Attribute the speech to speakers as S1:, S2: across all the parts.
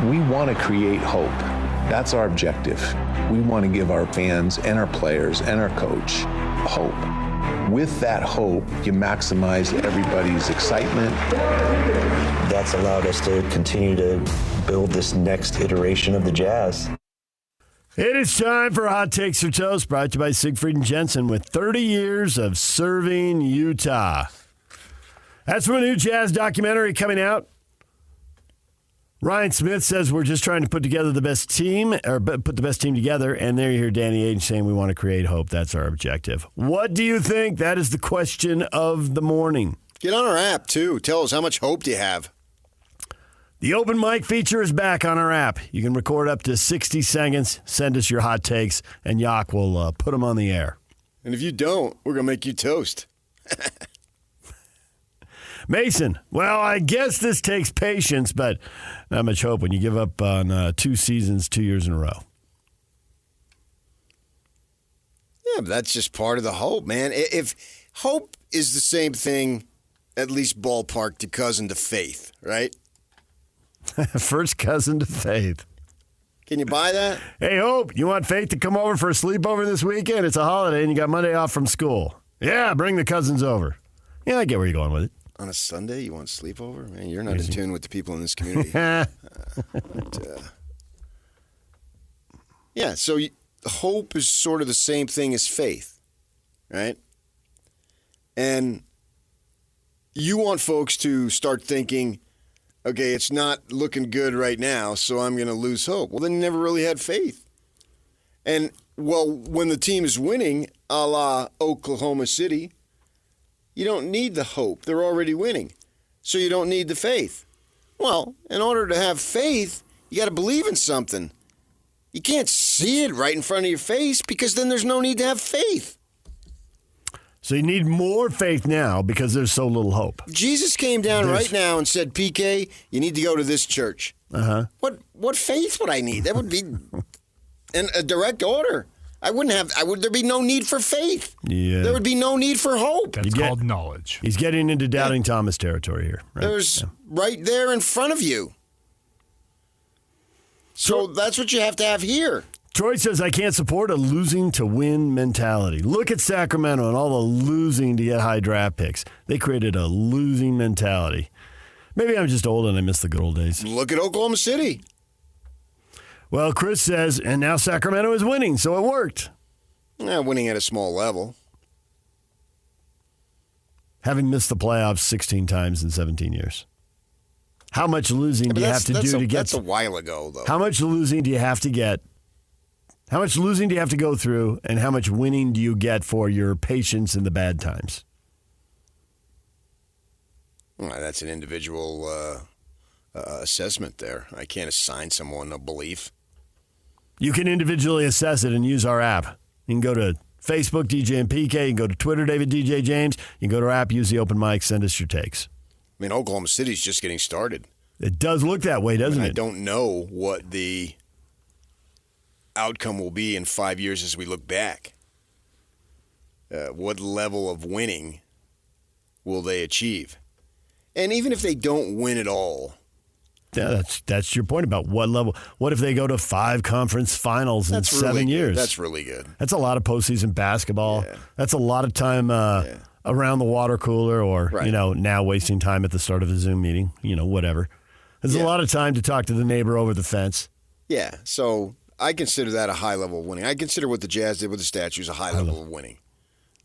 S1: We want to create hope. That's our objective. We want to give our fans and our players and our coach hope. With that hope, you maximize everybody's excitement.
S2: That's allowed us to continue to build this next iteration of the Jazz.
S3: It is time for Hot Takes or Toast, brought to you by Siegfried and Jensen, with 30 years of serving Utah. That's from a new Jazz documentary coming out. Ryan Smith says we're just trying to put together the best team, or put the best team together, and there you hear Danny Ainge saying we want to create hope. That's our objective. What do you think? That is the question of the morning.
S4: Get on our app, too. Tell us how much hope do you have.
S3: The open mic feature is back on our app. You can record up to 60 seconds, send us your hot takes, and Yak will put them on the air.
S4: And if you don't, we're going to make you toast.
S3: Mason, well, I guess this takes patience, but not much hope when you give up on 2 seasons, 2 years in a row.
S4: Yeah, but that's just part of the hope, man. If hope is the same thing, at least ballpark, to cousin to faith, right?
S3: First cousin to faith.
S4: Can you buy that?
S3: Hey, Hope, you want Faith to come over for a sleepover this weekend? It's a holiday and you got Monday off from school. Yeah, bring the cousins over. Yeah, I get where you're going with it.
S4: On a Sunday, you want sleepover? Man, you're not in tune with the people in this community. Yeah, so hope is sort of the same thing as faith, right? And you want folks to start thinking, okay, it's not looking good right now, so I'm going to lose hope. Well, then you never really had faith. And, well, when the team is winning, a la Oklahoma City, you don't need the hope. They're already winning. So you don't need the faith. Well, in order to have faith, you got to believe in something. You can't see it right in front of your face because then there's no need to have faith.
S3: So you need more faith now because there's so little hope.
S4: Jesus came down right now and said, PK, you need to go to this church.
S3: Uh-huh.
S4: What faith would I need? That would be a direct order. There'd be no need for faith.
S3: Yeah.
S4: There would be no need for hope.
S5: That's called knowledge.
S3: He's getting into doubting Thomas territory here. Right?
S4: There's right there in front of you. So that's what you have to have here.
S3: Troy says, I can't support a losing to win mentality. Look at Sacramento and all the losing to get high draft picks. They created a losing mentality. Maybe I'm just old and I miss the good old days.
S4: Look at Oklahoma City.
S3: Well, Chris says, and now Sacramento is winning, so it worked.
S4: Winning at a small level.
S3: Having missed the playoffs 16 times in 17 years. How much losing do you have to do to get?
S4: That's a while ago, though.
S3: How much losing do you have to get? How much losing do you have to go through, and how much winning do you get for your patience in the bad times?
S4: Well, that's an individual assessment there. I can't assign someone a belief.
S3: You can individually assess it and use our app. You can go to Facebook, DJ and PK. You can go to Twitter, David DJ James. You can go to our app, use the open mic, send us your takes.
S4: I mean, Oklahoma City's just getting started.
S3: It does look that way, doesn't it?
S4: I don't know what the outcome will be in 5 years as we look back. What level of winning will they achieve? And even if they don't win at all.
S3: Yeah, that's your point about what level. What if they go to 5 conference finals in 7 years?
S4: That's really good.
S3: That's a lot of postseason basketball. Yeah. That's a lot of time around the water cooler or, now wasting time at the start of a Zoom meeting, whatever. There's a lot of time to talk to the neighbor over the fence.
S4: Yeah, so I consider that a high level of winning. I consider what the Jazz did with the statues a high level of winning.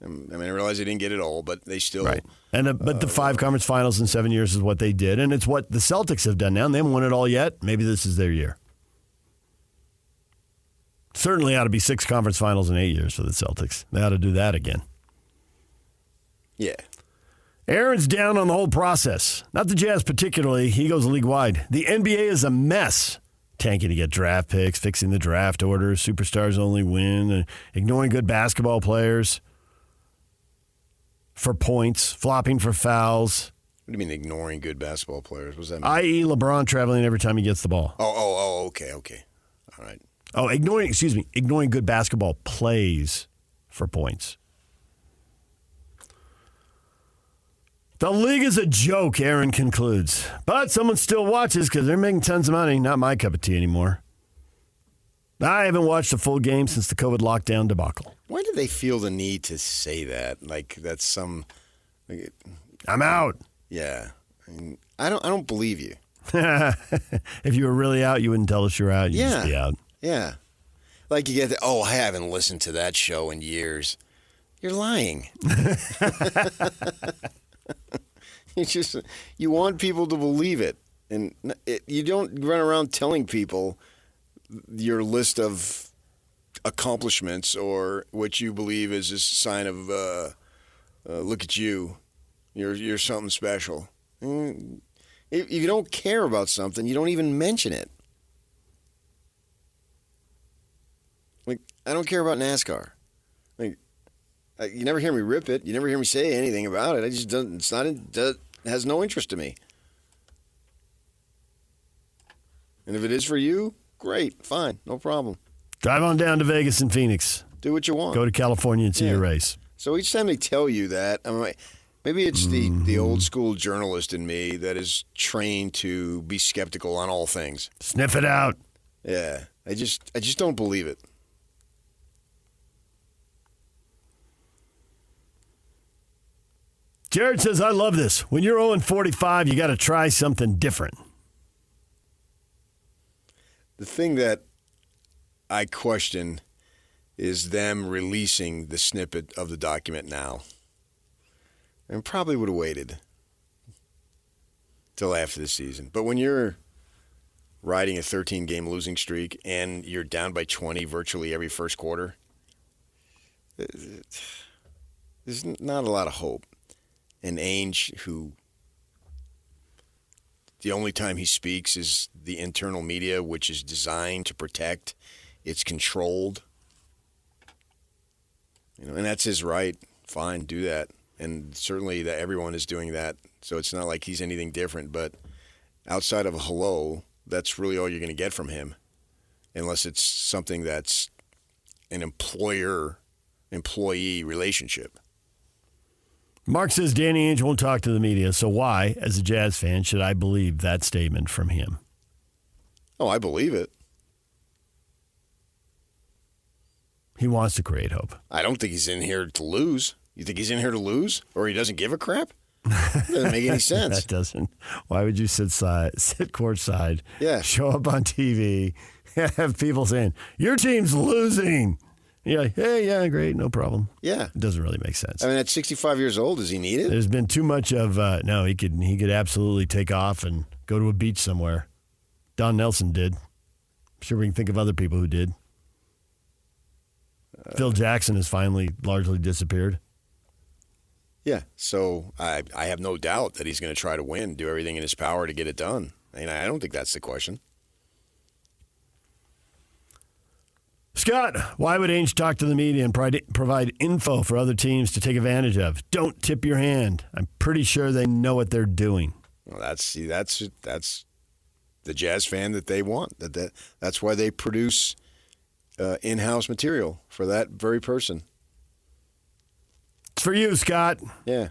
S4: I mean, I realize they didn't get it all, but they still...
S3: Right. But the 5 conference finals in 7 years is what they did, and it's what the Celtics have done now, and they haven't won it all yet. Maybe this is their year. Certainly ought to be 6 conference finals in 8 years for the Celtics. They ought to do that again.
S4: Yeah.
S3: Aaron's down on the whole process. Not the Jazz particularly. He goes league-wide. The NBA is a mess. Tanking to get draft picks, fixing the draft order, superstars only win, ignoring good basketball players for points, flopping for fouls.
S4: What do you mean ignoring good basketball players? What does that mean?
S3: I.e. LeBron traveling every time he gets the ball.
S4: Okay. All right.
S3: Oh, ignoring good basketball plays for points. The league is a joke, Aaron concludes. But someone still watches because they're making tons of money. Not my cup of tea anymore. I haven't watched a full game since the COVID lockdown debacle.
S4: Why do they feel the need to say that? Like that's some.
S3: I'm out.
S4: Yeah, I don't believe you.
S3: If you were really out, you wouldn't tell us you're out. You'd just be out.
S4: Yeah. Like you get the, I haven't listened to that show in years. You're lying. You want people to believe it. And you don't run around telling people your list of accomplishments or what you believe is a sign of, look at you. You're something special. If you don't care about something, you don't even mention it. Like, I don't care about NASCAR. Like, you never hear me rip it. You never hear me say anything about it. I just don't. It's not. It has no interest to me. And if it is for you, great, fine, no problem.
S3: Drive on down to Vegas and Phoenix.
S4: Do what you want.
S3: Go to California and see your race.
S4: So each time they tell you that, I mean, maybe it's the old school journalist in me that is trained to be skeptical on all things.
S3: Sniff it out.
S4: Yeah, I just don't believe it.
S3: Jared says, I love this. When you're 0-45, you got to try something different.
S4: The thing that I question is them releasing the snippet of the document now. And probably would have waited till after the season. But when you're riding a 13-game losing streak and you're down by 20 virtually every first quarter, there's not a lot of hope. And Ainge, who the only time he speaks is the internal media, which is designed to protect. It's controlled. And that's his right. Fine, do that. And certainly that everyone is doing that. So it's not like he's anything different. But outside of a hello, that's really all you're going to get from him. Unless it's something that's an employer-employee relationship.
S3: Mark says Danny Ainge won't talk to the media, so why, as a Jazz fan, should I believe that statement from him?
S4: Oh, I believe it.
S3: He wants to create hope.
S4: I don't think he's in here to lose. You think he's in here to lose? Or he doesn't give a crap? That doesn't make any sense.
S3: That doesn't. Why would you sit courtside, show up on TV, have people saying, your team's losing? You're like, hey, yeah, great, no problem.
S4: Yeah.
S3: It doesn't really make sense.
S4: I mean, at 65 years old, does he need it?
S3: There's been too much of, no, he could absolutely take off and go to a beach somewhere. Don Nelson did. I'm sure we can think of other people who did. Phil Jackson has finally largely disappeared.
S4: Yeah, so I have no doubt that he's going to try to win, do everything in his power to get it done. I mean, I don't think that's the question.
S3: Scott, why would Ainge talk to the media and provide info for other teams to take advantage of? Don't tip your hand. I'm pretty sure they know what they're doing.
S4: Well, that's the Jazz fan that they want. That's why they produce in-house material for that very person.
S3: It's for you, Scott.
S4: Yeah.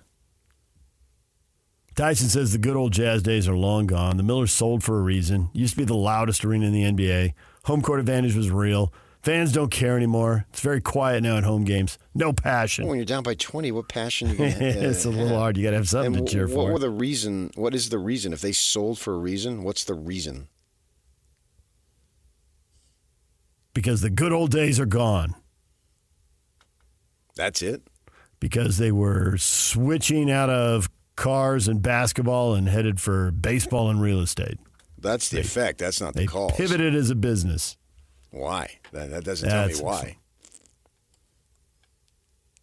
S3: Tyson says the good old Jazz days are long gone. The Millers sold for a reason. Used to be the loudest arena in the NBA. Home court advantage was real. Fans don't care anymore. It's very quiet now at home games. No passion.
S4: Well, when you're down by 20, what passion you going to have?
S3: It's a little hard. You got to have something to cheer for.
S4: What is the reason? If they sold for a reason, what's the reason?
S3: Because the good old days are gone.
S4: That's it?
S3: Because they were switching out of cars and basketball and headed for baseball and real estate.
S4: That's the effect. That's not the cause.
S3: They pivoted as a business.
S4: Why? That doesn't tell me why.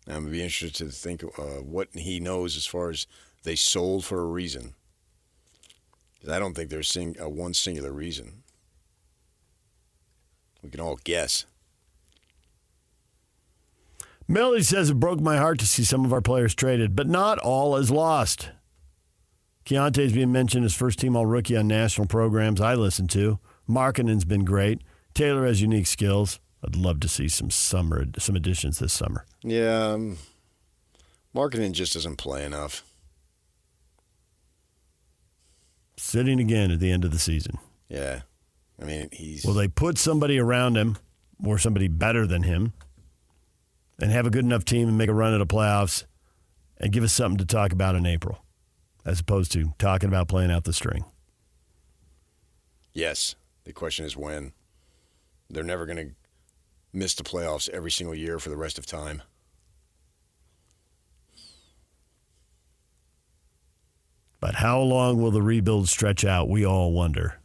S4: I'm going to be interested to think what he knows as far as they sold for a reason. Because I don't think there's one singular reason. We can all guess.
S3: Melody says it broke my heart to see some of our players traded, but not all is lost. Keontae's being mentioned as first-team All-Rookie on national programs I listen to. Markkanen's been great. Taylor has unique skills. I'd love to see some additions this summer.
S4: Yeah, Markkanen just doesn't play enough.
S3: Sitting again at the end of the season.
S4: Yeah. I mean, he's.
S3: Will they put somebody around him or somebody better than him and have a good enough team and make a run at the playoffs and give us something to talk about in April as opposed to talking about playing out the string?
S4: Yes. The question is when. They're never going to miss the playoffs every single year for the rest of time.
S3: But how long will the rebuild stretch out? We all wonder.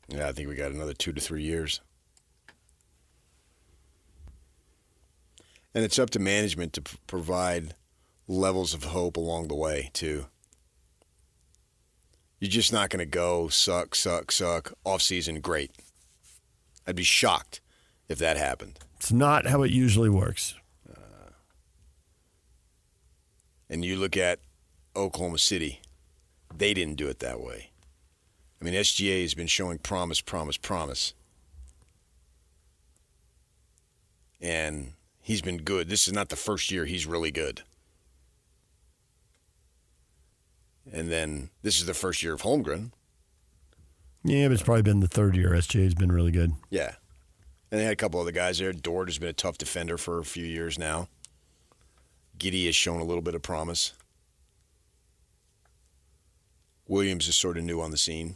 S4: Yeah, I think we got another 2 to 3 years. And it's up to management to provide levels of hope along the way, too. You're just not going to go suck, off-season, great. I'd be shocked if that happened.
S3: It's not how it usually works.
S4: And you look at Oklahoma City, they didn't do it that way. I mean, SGA has been showing promise. And he's been good. This is not the first year he's really good. And then this is the first year of Holmgren.
S3: Yeah, but it's probably been the third year SGA's been really good.
S4: Yeah. And they had a couple other guys there. Dort has been a tough defender for a few years now. Giddey has shown a little bit of promise. Williams is sort of new on the scene.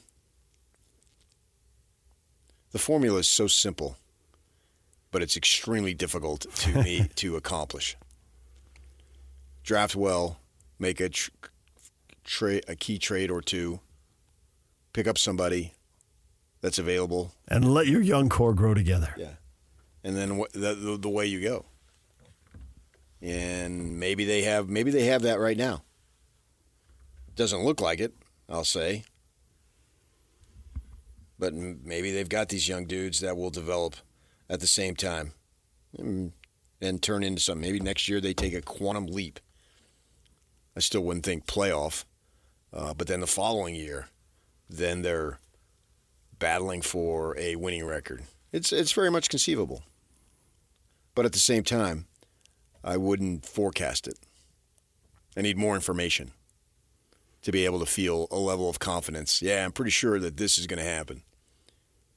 S4: The formula is so simple, but it's extremely difficult to accomplish. Draft well, make a key trade or two, pick up somebody that's available,
S3: and let your young core grow together.
S4: Yeah, and then the way you go. And maybe they have that right now. Doesn't look like it, I'll say. But maybe they've got these young dudes that will develop at the same time and turn into something. Maybe next year they take a quantum leap. I still wouldn't think playoff. But then the following year, then they're battling for a winning record. It's very much conceivable. But at the same time, I wouldn't forecast it. I need more information to be able to feel a level of confidence. Yeah, I'm pretty sure that this is going to happen.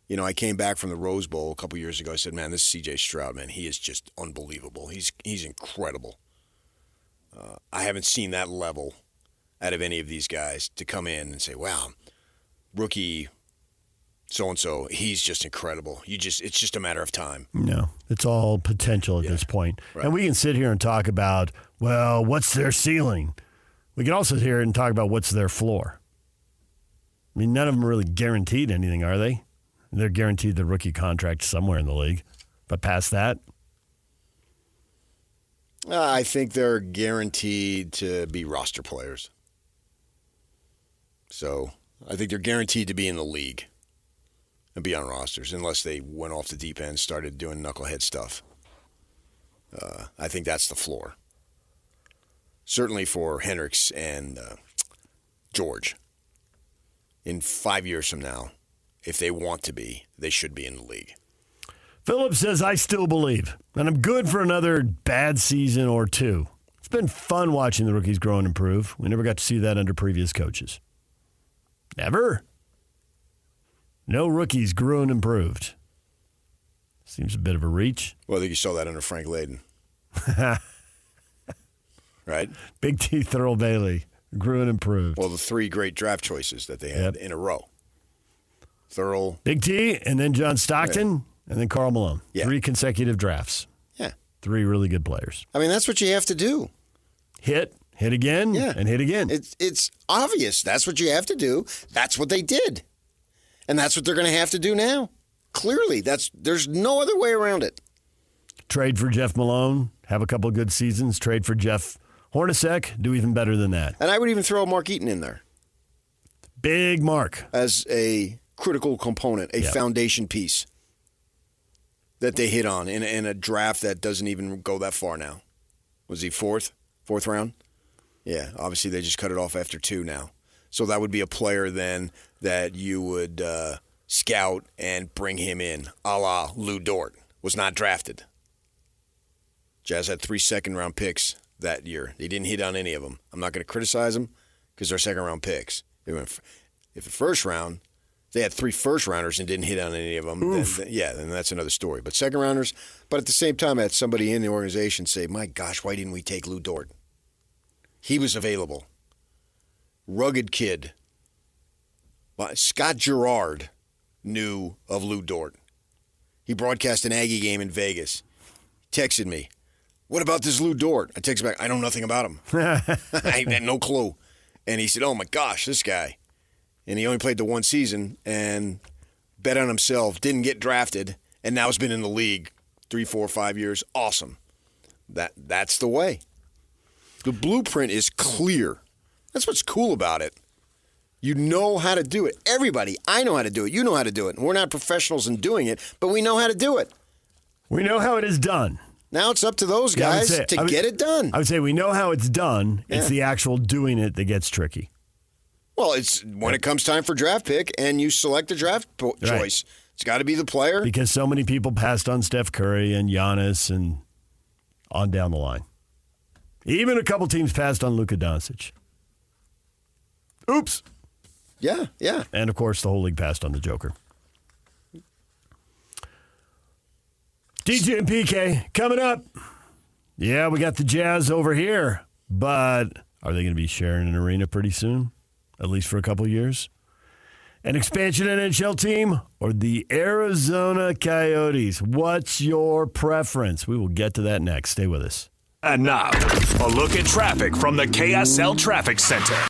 S4: You know, I came back from the Rose Bowl a couple years ago. I said, man, this C.J. Stroud, man, he is just unbelievable. He's incredible. I haven't seen that level out of any of these guys to come in and say, wow, rookie so-and-so, he's just incredible. It's just a matter of time.
S3: No, it's all potential at this point.
S4: Right.
S3: And we can sit here and talk about, well, what's their ceiling? We can also sit here and talk about what's their floor. I mean, none of them are really guaranteed anything, are they? They're guaranteed the rookie contract somewhere in the league. But past that?
S4: I think they're guaranteed to be roster players. So I think they're guaranteed to be in the league and be on rosters unless they went off the deep end and started doing knucklehead stuff. I think that's the floor. Certainly for Hendricks and George. In 5 years from now, if they want to be, they should be in the league.
S3: Phillips says, I still believe, and I'm good for another bad season or two. It's been fun watching the rookies grow and improve. We never got to see that under previous coaches. Never. No rookies grew and improved. Seems a bit of a reach.
S4: Well, I think you saw that under Frank Layden. Right?
S3: Big T, Thurl Bailey grew and improved.
S4: Well, the three great draft choices that they had in a row. Thurl.
S3: Big T, and then John Stockton, and then Karl Malone.
S4: Yeah.
S3: 3 consecutive drafts.
S4: Yeah.
S3: 3 really good players.
S4: I mean, that's what you have to do.
S3: Hit again, and hit again.
S4: It's obvious. That's what you have to do. That's what they did. And that's what they're going to have to do now. Clearly, there's no other way around it.
S3: Trade for Jeff Malone, have a couple of good seasons. Trade for Jeff Hornacek, do even better than that.
S4: And I would even throw Mark Eaton in there.
S3: Big Mark.
S4: As a critical component, a foundation piece that they hit on in a draft that doesn't even go that far now. Was he fourth round? Yeah, obviously they just cut it off after 2 now. So that would be a player then that you would scout and bring him in, a la Lou Dort. Was not drafted. Jazz had 3 second-round picks that year. They didn't hit on any of them. I'm not going to criticize them because they're second-round picks. If the first round, they had 3 first-rounders and didn't hit on any of them, then that's another story. But second-rounders, but at the same time, I had somebody in the organization say, my gosh, why didn't we take Lou Dort? He was available. Rugged kid. Scott Gerard knew of Lou Dort. He broadcast an Aggie game in Vegas. He texted me, what about this Lou Dort? I texted back, I know nothing about him. I had no clue. And he said, oh my gosh, this guy. And he only played the 1 season and bet on himself, didn't get drafted, and now has been in the league 3, 4, 5 years. Awesome. That's the way. The blueprint is clear. That's what's cool about it. You know how to do it. Everybody, I know how to do it. You know how to do it. And we're not professionals in doing it, but we know how to do it.
S3: We know how it is done.
S4: Now it's up to those guys to get it done.
S3: I would say we know how it's done. Yeah. It's the actual doing it that gets tricky.
S4: Well, it's when it comes time for draft pick and you select the draft choice. It's got to be the player.
S3: Because so many people passed on Steph Curry and Giannis and on down the line. Even a couple teams passed on Luka Doncic. Oops.
S4: Yeah.
S3: And, of course, the whole league passed on the Joker. DJ and PK coming up. Yeah, we got the Jazz over here. But are they going to be sharing an arena pretty soon? At least for a couple years? An expansion NHL team or the Arizona Coyotes? What's your preference? We will get to that next. Stay with us.
S5: And now, a look at traffic from the KSL Traffic Center.